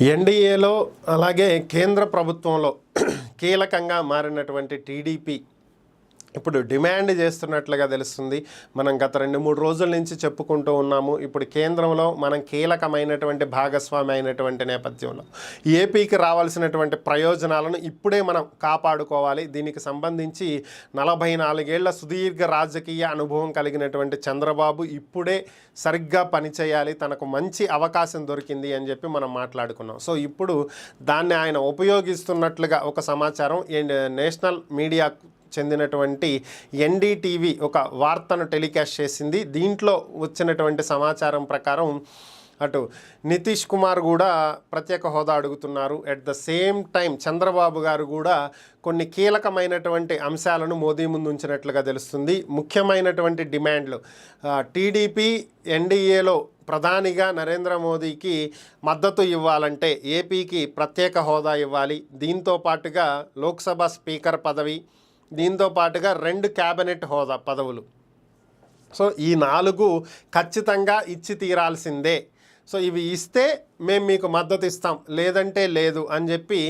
ఎన్డీఏలో అలాగే కేంద్ర ప్రభుత్వంలో కీలకంగా మారినటువంటి టీడీపీ ఇప్పుడు డిమాండ్ చేస్తున్నట్లుగా తెలుస్తుంది. మనం గత 2-3 రోజుల నుంచి చెప్పుకుంటూ ఉన్నాము. ఇప్పుడు కేంద్రంలో మనం కీలకమైనటువంటి భాగస్వామి అయినటువంటి నేపథ్యంలో ఏపీకి రావాల్సినటువంటి ప్రయోజనాలను ఇప్పుడే మనం కాపాడుకోవాలి. దీనికి సంబంధించి 44 ఏళ్ల సుదీర్ఘ రాజకీయ అనుభవం కలిగినటువంటి చంద్రబాబు ఇప్పుడే సరిగ్గా పనిచేయాలి, తనకు మంచి అవకాశం దొరికింది అని చెప్పి మనం మాట్లాడుకున్నాం. సో ఇప్పుడు దాన్ని ఆయన ఉపయోగిస్తున్నట్లుగా ఒక సమాచారం నేషనల్ మీడియా చెందినటువంటి ఎన్డీటీవీ ఒక వార్తను టెలికాస్ట్ చేసింది. దీంట్లో వచ్చినటువంటి సమాచారం ప్రకారం అటు నితీష్ కుమార్ కూడా ప్రత్యేక హోదా అడుగుతున్నారు. At the same time Chandrababu గారు కూడా కొన్ని కీలకమైనటువంటి అంశాలను మోదీ ముందు ఉంచినట్లుగా తెలుస్తుంది. ముఖ్యమైనటువంటి డిమాండ్లు టీడీపీ ఎన్డీఏలో ప్రధానిగా నరేంద్ర మోదీకి మద్దతు ఇవ్వాలంటే ఏపీకి ప్రత్యేక హోదా ఇవ్వాలి. దీంతో పాటుగా లోక్సభ స్పీకర్ పదవి, దీంతో పాటుగా 2 క్యాబినెట్ హోదా పదవులు. సో ఈ 4 ఖచ్చితంగా ఇచ్చి తీరాల్సిందే. సో ఇవి ఇస్తే మేము మీకు మద్దతు ఇస్తాం, లేదంటే లేదు అని చెప్పి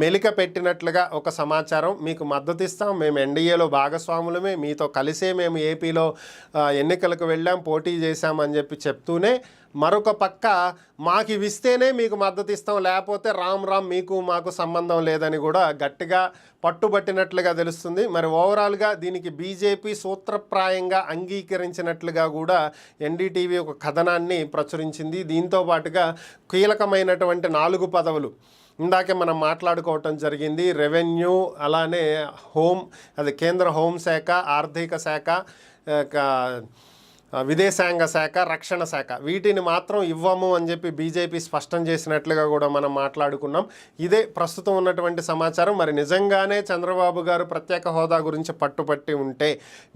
మెలిక పెట్టినట్లుగా ఒక సమాచారం. మీకు మద్దతు ఇస్తాం, మేము ఎన్డీఏలో భాగస్వాములమే, మీతో కలిసే మేము ఏపీలో ఎన్నికలకు వెళ్ళాం, పోటీ చేశామని చెప్పి చెప్తూనే మరొక పక్క మాకు ఇవి ఇస్తేనే మీకు మద్దతు ఇస్తాం, లేకపోతే రామ్ మీకు మాకు సంబంధం లేదని కూడా గట్టిగా పట్టుబట్టినట్లుగా తెలుస్తుంది. మరి ఓవరాల్గా దీనికి బీజేపీ సూత్రప్రాయంగా అంగీకరించినట్లుగా కూడా ఎన్డీటీవీ ఒక కథనాన్ని ప్రచురించింది. దీంతో పాటుగా కీలకమైనటువంటి 4 పదవులు ఇందాకే మనం మాట్లాడుకోవటం జరిగింది. రెవెన్యూ, అలానే అది కేంద్ర హోంశాఖ, ఆర్థిక శాఖ, విదేశాంగ శాఖ, రక్షణ శాఖ, వీటిని మాత్రం ఇవ్వము అని చెప్పి బీజేపీ స్పష్టం చేసినట్లుగా కూడా మనం మాట్లాడుకున్నాం. ఇదే ప్రస్తుతం ఉన్నటువంటి సమాచారం. మరి నిజంగానే చంద్రబాబు గారు ప్రత్యేక హోదా గురించి పట్టుపట్టి ఉంటే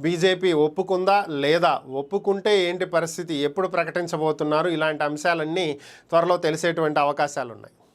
బీజేపీ ఒప్పుకుందా లేదా, ఒప్పుకుంటే ఏంటి పరిస్థితి, ఎప్పుడు ప్రకటించబోతున్నారు, ఇలాంటి అంశాలన్నీ త్వరలో తెలిసేటువంటి అవకాశాలు ఉన్నాయి.